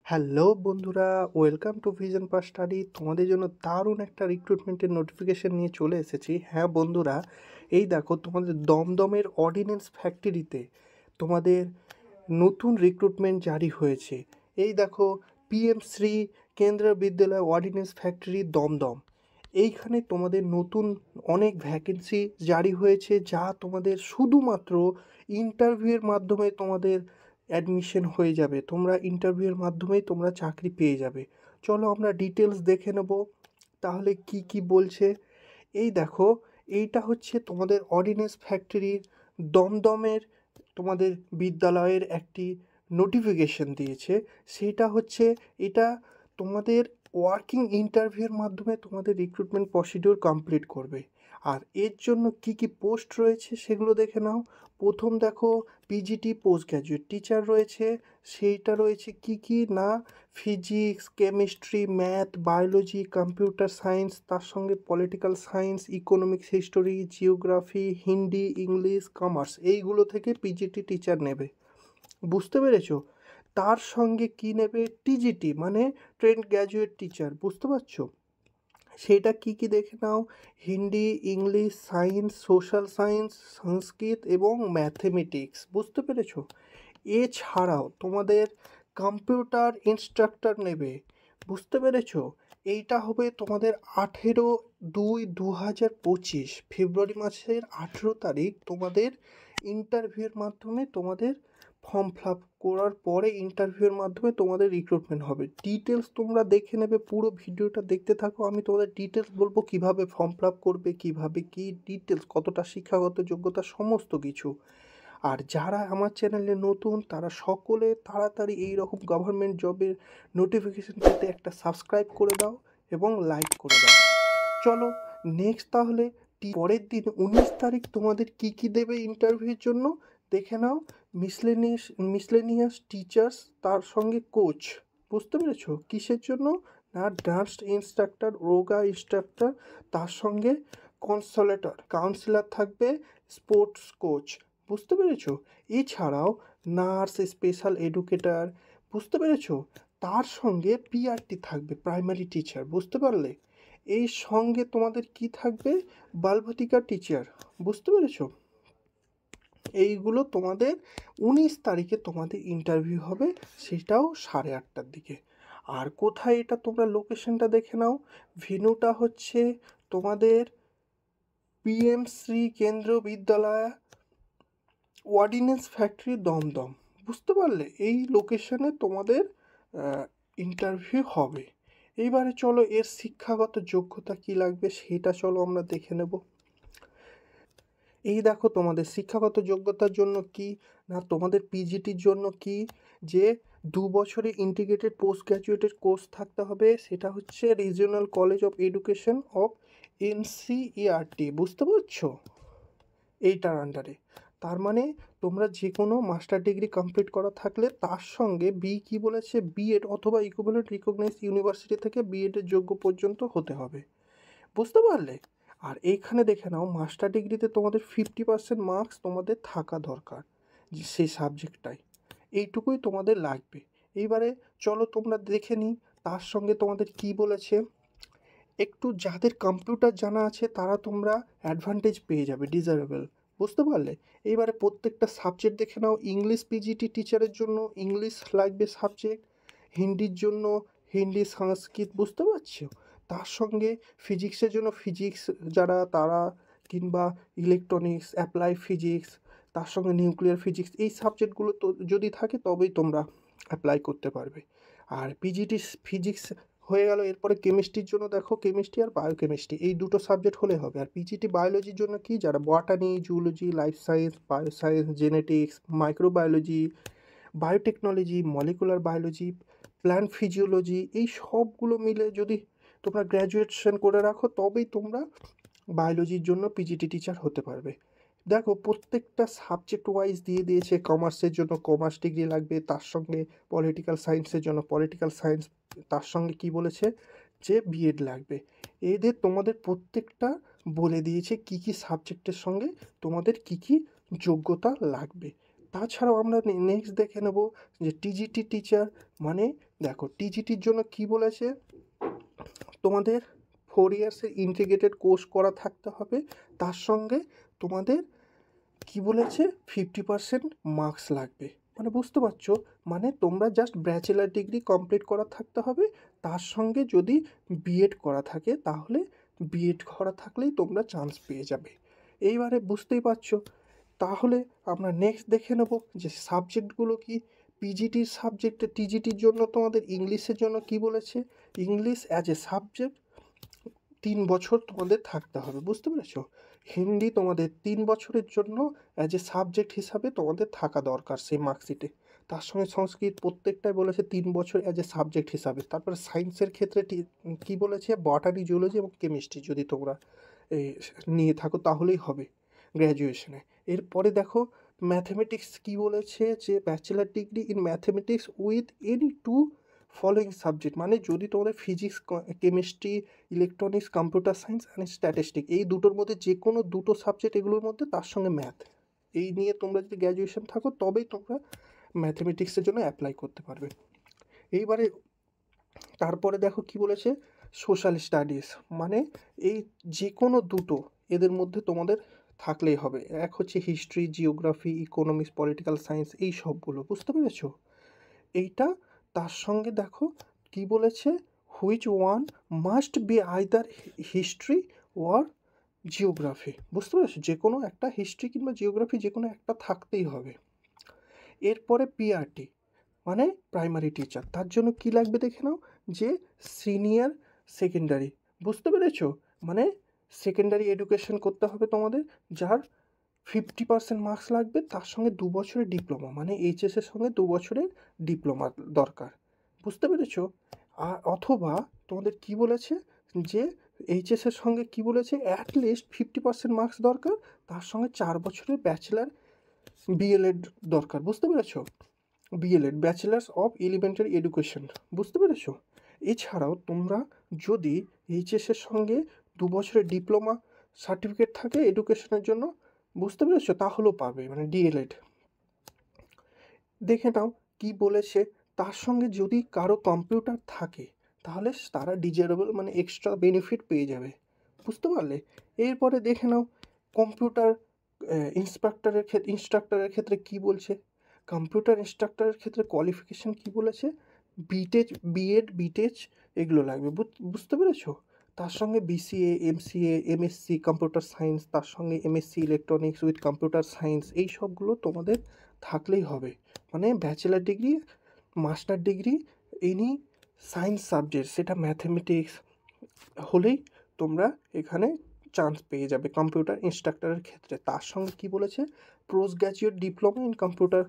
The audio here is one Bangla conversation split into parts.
হ্যালো বন্ধুরা, welcome to vision pass study. তোমাদের জন্য দারুণ একটা রিক্রুটমেন্টের নোটিফিকেশন নিয়ে চলে এসেছি। হ্যাঁ বন্ধুরা, এই দেখো তোমাদের দমদমের অর্ডিন্যান্স ফ্যাক্টরিতে তোমাদের নতুন রিক্রুটমেন্ট জারি হয়েছে। এই দেখো, পিএম শ্রী কেন্দ্রীয় বিদ্যালয় অর্ডিন্যান্স ফ্যাক্টরি দমদম। এইখানে তোমাদের নতুন অনেক ভ্যাকেন্সি জারি হয়েছে, যা তোমাদের শুধুমাত্র ইন্টারভিউয়ের মাধ্যমে তোমাদের অ্যাডমিশন হয়ে যাবে। তোমরা ইন্টারভিউয়ের মাধ্যমেই তোমরা চাকরি পেয়ে যাবে। চলো আমরা ডিটেলস দেখে নেব তাহলে কি কি বলছে। এই দেখো, এইটা হচ্ছে তোমাদের অর্ডিন্যান্স ফ্যাক্টরির দমদমের তোমাদের বিদ্যালয়ের একটি নোটিফিকেশন দিয়েছে। সেটা হচ্ছে, এটা তোমাদের ওয়ার্কিং ইন্টারভিউয়ের মাধ্যমে তোমাদের রিক্রুটমেন্ট প্রসিডিওর কমপ্লিট করবে। আর এর জন্য কি কি পোস্ট রয়েছে সেগুলো দেখে নাও। প্রথম দেখো, পিজিটি পোস্ট গ্র্যাজুয়েট টিচার রয়েছে। সেইটা রয়েছে কি কি না, physics, chemistry, math, biology, computer science, তার সঙ্গে political science, economics, history, geography, Hindi, English, commerce, এইগুলো থেকে পিজিটি টিচার নেবে। বুঝতে পেরেছো? তার সঙ্গে কি নেবে, টিজিটি মানে ট্রেন্ড গ্র্যাজুয়েট টিচার। বুঝতে পারছো? সেটা কি কি দেখে নাও। Hindi, English, science, social science, Sanskrit এবং ম্যাথমেটিক্স। বুঝতে পেরেছো? এছাড়াও তোমাদের কম্পিউটার ইনস্ট্রাক্টর নেবে। বুঝতে পেরেছো? এইটা হবে তোমাদের 18/2/2025 ফেব্রুয়ারি মাসের 18 তারিখ তোমাদের ইন্টারভিউয়ের মাধ্যমে তোমাদের ফর্ম ফিল আপ করার পরে ইন্টারভিউয়ের মাধ্যমে তোমাদের রিক্রুটমেন্ট হবে। ডিটেলস তোমরা দেখে নেবে, পুরো ভিডিওটা দেখতে থাকো। আমি তোমাদের ডিটেলস বলবো, কিভাবে ফর্ম ফিল আপ করবে, কীভাবে কী ডিটেলস, কতটা শিক্ষাগত যোগ্যতা, সমস্ত কিছু। আর যারা আমার চ্যানেলে নতুন, তারা সকলে তাড়াতাড়ি এই রকম গভর্নমেন্ট জবের নোটিফিকেশন পেতে একটা সাবস্ক্রাইব করে দাও এবং লাইক করে দাও। চলো নেক্সট তাহলে, পরের দিন 19 তারিখ তোমাদের কি কি দেবে ইন্টারভিউর জন্য দেখে নাও। মিসলেনিয়াস টিচার্স, তার সঙ্গে কোচ। বুঝতে পেরেছো? কিসের জন্য না, ডান্স ইনস্ট্রাক্টর, যোগা ইনস্ট্রাক্টর, তার সঙ্গে কাউন্সিলর থাকবে, স্পোর্টস কোচ। বুঝতে পেরেছো? এছাড়াও নার্স, স্পেশাল এডুকেটর। বুঝতে পেরেছো? তার সঙ্গে পিআরটি থাকবে, প্রাইমারি টিচার। বুঝতে পারলে? এই সঙ্গে তোমাদের কি থাকবে, বালভাটিকা টিচার। বুঝতে পেরেছো? এইগুলো তোমাদের 19 তারিখে তোমাদের ইন্টারভিউ হবে, সেটাও 8:30টার দিকে। আর কোথায় এটা, তোমরা লোকেশনটা দেখে নাও। ভেন্যুটা হচ্ছে তোমাদের পিএম শ্রী কেন্দ্রীয় বিদ্যালয় অর্ডিন্যান্স ফ্যাক্টরি দমদম। বুঝতে পারলে? এই লোকেশনে তোমাদের ইন্টারভিউ হবে। এইবারে চলো এর শিক্ষাগত যোগ্যতা কি লাগবে সেটা চলো আমরা দেখে নেব। এই দেখো, তোমাদের শিক্ষাগত যোগ্যতার জন্য কি না, তোমাদের পিজিটির জন্য কি, যে 2 বছরে ইন্টিগ্রেটেড পোস্ট গ্র্যাজুয়েটের কোর্স থাকতে হবে। সেটা হচ্ছে regional college of education of NCERT. বুঝতে পারছো? এইটার আন্ডারে। তার মানে তোমরা যে কোনো মাস্টার ডিগ্রি কমপ্লিট করা থাকলে তার সঙ্গে কি বলেছে, বিএড অথবা ইকুইভ্যালেন্ট রিকগনাইজড ইউনিভার্সিটি থেকে বিএডের যোগ্য পর্যন্ত হতে হবে। বুঝতে পারলে? আর এইখানে দেখে নাও, মাস্টার ডিগ্রিতে তোমাদের 50% মার্কস তোমাদের থাকা দরকার, সেই সাবজেক্টটাই। এইটুকুই তোমাদের লাগবে। এইবারে চলো তোমরা দেখে নিই তার সঙ্গে তোমাদের কি বলেছে। একটু যাদের কম্পিউটার জানা আছে তারা তোমরা অ্যাডভান্টেজ পেয়ে যাবে, ডিজারেবল। বুঝতে পারলে? এইবারে প্রত্যেকটা সাবজেক্ট দেখে নাও। ইংলিশ পিজিটি টিচারের জন্য ইংলিশ লাগবে সাবজেক্ট, হিন্দির জন্য হিন্দি, সংস্কৃত। বুঝতে পারছো? তার সঙ্গে ফিজিক্সের জন্য ফিজিক্স যারা তারা, কিংবা ইলেকট্রনিক্স, অ্যাপ্লাই ফিজিক্স, তার সঙ্গে নিউক্লিয়ার ফিজিক্স, এই সাবজেক্টগুলো তো যদি থাকে তবেই তোমরা অ্যাপ্লাই করতে পারবে। আর পিজিটি ফিজিক্স হয়ে গেল। এরপরে কেমিস্ট্রির জন্য দেখো, কেমিস্ট্রি আর বায়োকেমিস্ট্রি এই দুটো সাবজেক্ট হলে হবে। আর পিজিটি বায়োলজির জন্য কি, যারা বটানি, zoology, life science, bioscience, genetics, microbiology, biotechnology, molecular biology, plant physiology, এই সবগুলো মিলে যদি তোমরা গ্র্যাজুয়েশন করে রাখো তবেই তোমরা বায়োলজির জন্য পিজিটি টিচার হতে পারবে। দেখো প্রত্যেকটা সাবজেক্ট ওয়াইজ দিয়ে দিয়েছে। কমার্সের জন্য কমার্স ডিগ্রি লাগবে, তার সঙ্গে পলিটিক্যাল সায়েন্সের জন্য পলিটিক্যাল সায়েন্স, তার সঙ্গে কি বলেছে যে বিএড লাগবে। এদের তোমাদের প্রত্যেকটা বলে দিয়েছে কি কি সাবজেক্টের সঙ্গে তোমাদের কি কি যোগ্যতা লাগবে। তাছাড়াও আমরা নেক্সট দেখে নেব যে টিজিটি টিচার, মানে দেখো টিজিটির জন্য কি বলেছে, তোমাদের 4 ইয়ার্সের ইন্টিগ্রেটেড কোর্স করা থাকতে হবে, তার সঙ্গে তোমাদের কি বলেছে 50% মার্কস লাগবে। মানে বুঝতে পারছো, মানে তোমরা জাস্ট ব্যাচেলার ডিগ্রি কমপ্লিট করা থাকতে হবে, তার সঙ্গে যদি বিএড করা থাকে তাহলে বিএড করা থাকলেই তোমরা চান্স পেয়ে যাবে। এইবারে বুঝতেই পারছো। তাহলে আমরা নেক্সট দেখে নেব যে সাবজেক্টগুলো কি। পিজিটির সাবজেক্টে টিজিটির জন্য তোমাদের ইংলিশের জন্য কি বলেছে, ইংলিশ অ্যাজ এ সাবজেক্ট 3 বছর তোমাদের থাকতে হবে, বুঝতে পেরেছো। হিন্দি তোমাদের 3 বছরের জন্য অ্যাজ এ সাবজেক্ট হিসাবে তোমাদের থাকা দরকার সেই মার্কশিটে। তার সঙ্গে সংস্কৃত প্রত্যেকটাই বলেছে 3 বছর অ্যাজ এ সাবজেক্ট হিসাবে। তারপরে সায়েন্সের ক্ষেত্রে কি বলেছে, বটানি, জুলজি এবং কেমিস্ট্রি যদি তোমরা নিয়ে থাকো তাহলেই হবে গ্র্যাজুয়েশনে। এরপরে দেখো ম্যাথমেটিক্স কি বলেছে, যে bachelor degree in mathematics with any two following subject, মানে যদি তোমাদের physics, chemistry, electronics, computer science and statistic এই দুটোর মধ্যে যে কোনো দুটো সাবজেক্ট এগুলোর মধ্যে তার সঙ্গে ম্যাথ, এই নিয়ে তোমরা যদি গ্র্যাজুয়েশন থাকো তবেই তোমরা ম্যাথমেটিক্সের জন্য অ্যাপ্লাই করতে পারবে। এইবারে তারপরে দেখো কি বলেছে, সোশ্যাল স্টাডিজ, মানে এই যে কোনো দুটো এদের মধ্যে তোমাদের থাকলেই হবে। এক হচ্ছে history, geography, economics, political science, এই সবগুলো, বুঝতে পেরেছো এইটা। তার সঙ্গে দেখো কি বলেছে, which one must be either history or geography, বুঝতে পেরেছো, যে কোনো একটা হিস্ট্রি কিংবা জিওগ্রাফি যে কোনো একটা থাকতেই হবে। এরপরে পিআরটি মানে প্রাইমারি টিচার, তার জন্য কি লাগবে দেখে নাও, যে সিনিয়র সেকেন্ডারি, বুঝতে পেরেছো, মানে সেকেন্ডারি এডুকেশন করতে হবে তোমাদের, যার 50% মার্কস লাগবে, তার সঙ্গে 2 বছরের ডিপ্লোমা, মানে এইচএসের সঙ্গে 2 বছরের ডিপ্লোমা দরকার, বুঝতে পেরেছো। আর অথবা তোমাদের কি বলেছে, যে এইচএসের সঙ্গে কি বলেছে, অ্যাটলিস্ট 50% মার্কস দরকার, তার সঙ্গে 4 বছরের ব্যাচেলার বিএলএড দরকার, বুঝতে পেরেছো, BLEd bachelors of elementary education, বুঝতে পেরেছো। এছাড়াও তোমরা যদি এইচএসের সঙ্গে 2 বছরের ডিপ্লোমা সার্টিফিকেট থাকে এডুকেশনের জন্য, বুঝতে পেরেছো, তাহলেও পাবে, মানে ডিএলএড। দেখে নাও কি বলেছে, তার সঙ্গে যদি কারো কম্পিউটার থাকে তাহলে তারা ডিজারেবল, মানে এক্সট্রা বেনিফিট পেয়ে যাবে, বুঝতে পারলে। এরপরে দেখে নাও কম্পিউটার ইনস্ট্রাক্টরের ক্ষেত্রে কি বলছে, কম্পিউটার ইনস্ট্রাক্টরের ক্ষেত্রে কোয়ালিফিকেশান কি বলেছে, বিটেক, বিএড, বিটেক এগুলো লাগবে, বুঝতে পেরেছো। তার সঙ্গে BCA, MCA, MSc computer science, তার সঙ্গে MSc electronics with computer science, এই সবগুলো তোমাদের থাকলেই হবে। মানে bachelor degree, master degree any science subject, সেটা ম্যাথমেটিক্স হলেই তোমরা এখানে চান্স পেয়ে যাবে কম্পিউটার ইনস্ট্রাক্টরের ক্ষেত্রে। তার সঙ্গে কি বলেছে, post graduate diploma in computer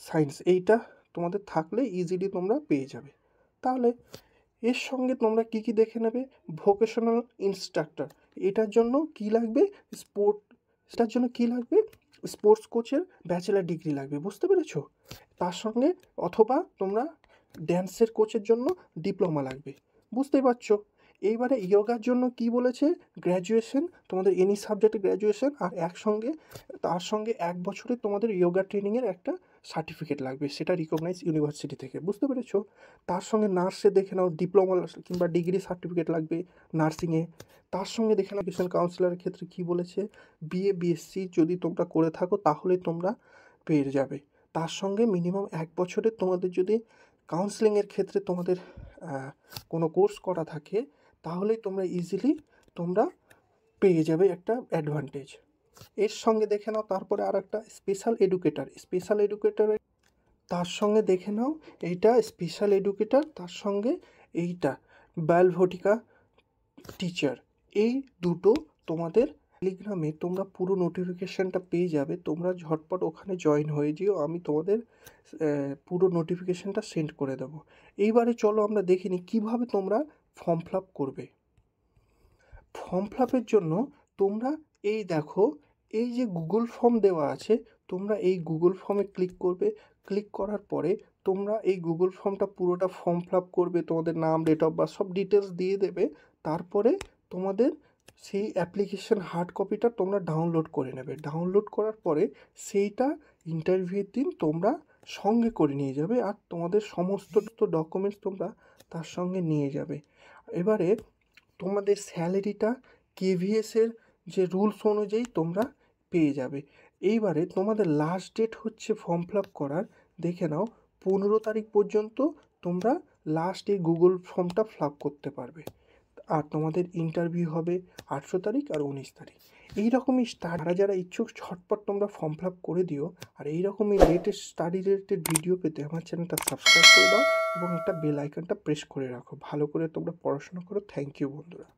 science, এইটা তোমাদের থাকলে ইজিলি তোমরা পেয়ে যাবে। তাহলে এর সঙ্গে তোমরা কি কি দেখে নেবে, ভোকেশনাল ইনস্ট্রাক্টর, এটার জন্য কি লাগবে, এটার জন্য কি লাগবে, স্পোর্টস কোচের ব্যাচেলার ডিগ্রি লাগবে, বুঝতে পেরেছো। তার সঙ্গে অথবা তোমরা ড্যান্সের কোচের জন্য ডিপ্লোমা লাগবে, বুঝতেই পারছো। এইবারে ইয়োগার জন্য কি বলেছে, গ্র্যাজুয়েশন, তোমাদের এনি সাবজেক্টে গ্র্যাজুয়েশন, আর একসঙ্গে তার সঙ্গে 1 বছরের তোমাদের ইয়োগা ট্রেনিংয়ের একটা সার্টিফিকেট লাগবে, সেটা রিকগনাইজ ইউনিভার্সিটি থেকে, বুঝতে পেরেছো। তার সঙ্গে নার্সে দেখে নাও ডিপ্লোমা কিংবা ডিগ্রি সার্টিফিকেট লাগবে নার্সিংয়ে। তার সঙ্গে দেখে নাও এডুকেশন কাউন্সিলরের ক্ষেত্রে কি বলেছে, বিএ, বিএসসি যদি তোমরা করে থাকো তাহলে তোমরা পেয়ে যাবে। তার সঙ্গে মিনিমাম 1 বছরের তোমাদের যদি কাউন্সেলিংয়ের ক্ষেত্রে তোমাদের কোনো কোর্স করা থাকে তাহলেই তোমরা ইজিলি তোমরা পেয়ে যাবে একটা অ্যাডভান্টেজ। এর সঙ্গে দেখে নাও তারপরে আর একটা স্পেশাল এডুকেটারের, তার সঙ্গে দেখে নাও এইটা স্পেশাল এডুকেটার, তার সঙ্গে এইটা বায়োলভটিকা টিচার, এই দুটো তোমাদের টেলিগ্রামে তোমরা পুরো নোটিফিকেশানটা পেয়ে যাবে, তোমরা ঝটপট ওখানে জয়েন হয়ে যেও, আমি তোমাদের পুরো নোটিফিকেশানটা সেন্ড করে দেবো। এইবারে চলো আমরা দেখে নিই কীভাবে তোমরা ফর্ম ফিল আপ করবে। ফর্ম ফিল আপের জন্য তোমরা এই দেখো, এই যে গুগল ফর্ম দেওয়া আছে, তোমরা এই গুগল ফর্মে ক্লিক করবে, ক্লিক করার পরে তোমরা এই গুগল ফর্মটা পুরোটা ফর্ম ফিল আপ করবে, তোমাদের নাম, ডেট অফ বার্থ সব ডিটেলস দিয়ে দেবে। তারপরে তোমাদের সেই অ্যাপ্লিকেশন হার্ড কপিটা তোমরা ডাউনলোড করে নেবে, ডাউনলোড করার পরে সেইটা ইন্টারভিউয়ের দিন তোমরা সঙ্গে করে নিয়ে যাবে, আর তোমাদের সমস্ত ডকুমেন্টস তোমরা তার সঙ্গে নিয়ে যাবে। এবারে তোমাদের স্যালারিটা কেভিএসের যে রুলস অনুযায়ী তোমরা পেয়ে যাবে। এইবারে তোমাদের লাস্ট ডেট হচ্ছে ফর্ম ফিল আপ করার, দেখে নাও 15 তারিখ পর্যন্ত তোমরা লাস্ট এই গুগল ফর্মটা ফিল আপ করতে পারবে। আর তোমাদের ইন্টারভিউ হবে 18 তারিখ আর 19 তারিখ। এইরকমই যারা ইচ্ছুক ঝটপট তোমরা ফর্ম ফিল আপ করে দিও। আর এইরকমই লেটেস্ট স্টাডি রিলেটেড ভিডিও পেতে আমার চ্যানেলটা সাবস্ক্রাইব করে দাও এবং একটা বেল আইকনটা প্রেস করে রাখো। ভালো করে তোমরা পড়াশোনা করো। থ্যাংক ইউ বন্ধুরা।